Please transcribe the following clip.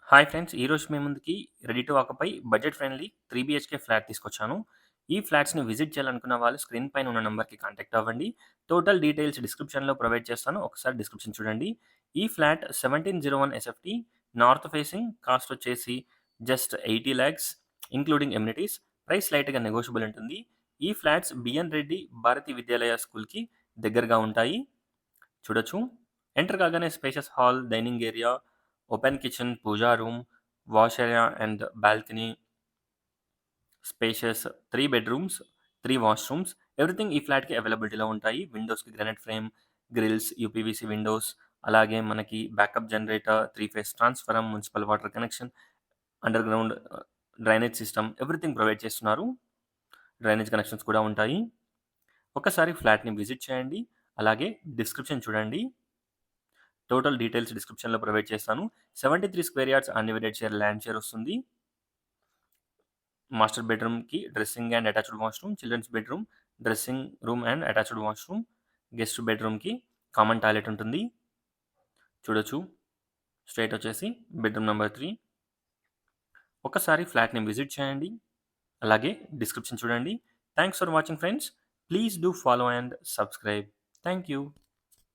Hi friends! ఈరోజు మీ ముందుకి ready to occupy budget friendly 3 BHK flat తీసుకొచ్చాను. ఈ ఫ్లాట్స్‌ని విజిట్ చేయాలనుకున్న వాళ్ళు స్క్రీన్ పైన ఉన్న నంబర్‌కి కాంటాక్ట్ అవ్వండి. టోటల్ డీటెయిల్స్ డిస్క్రిప్షన్‌లో ప్రొవైడ్ చేస్తాను. ఒకసారి డిస్క్రిప్షన్ చూడండి. ఈ flat 1701 SFT north facing cost వచ్చేసి just 80 lakhs including amenities. Price లైట్‌గా నెగోషియబుల్ ఉంటుంది. ఈ ఫ్లాట్స్ బిఎన్ రెడ్డి భారతి విద్యాలయ స్కూల్‌కి దగ్గరగా ఉంటాయి. చూడొచ్చు. ఎంటర్ కాగానే spacious hall, dining area, open kitchen, puja room, wash area and balcony, spacious 3 bedrooms, 3 washrooms everything ఈ ఫ్లాట్‌కి అవైలబిలిటీలో ఉంటాయి. విండోస్‌కి granite frame, grills, UPVC windows, అలాగే మనకి backup generator, 3 phase transformer, municipal water connection, underground drainage system everything provide చేస్తున్నారు. Drainage connections కూడా ఉంటాయి. ఒక్కసారి ఫ్లాట్‌ని విజిట్ చేయండి. అలాగే డిస్క్రిప్షన్ చూడండి. టోటల్ డీటెయిల్స్ డిస్క్రిప్షన్‌లో ప్రొవైడ్ చేస్తాను. 73 square yards undivided share land share వస్తుంది. మాస్టర్ బెడ్‌రూమ్‌కి dressing and attached washroom, children's bedroom, dressing room and attached washroom, guest బెడ్‌రూమ్‌కి కామన్ టాయిలెట్ ఉంటుంది. చూడొచ్చు. స్ట్రెయిట్ వచ్చేసి బెడ్‌రూమ్ నంబర్ 3. ఒక్కసారి ఫ్లాట్‌ని విజిట్ చేయండి. అలాగే డిస్క్రిప్షన్ చూడండి. Thanks for watching friends. Please do follow and subscribe. Thank you.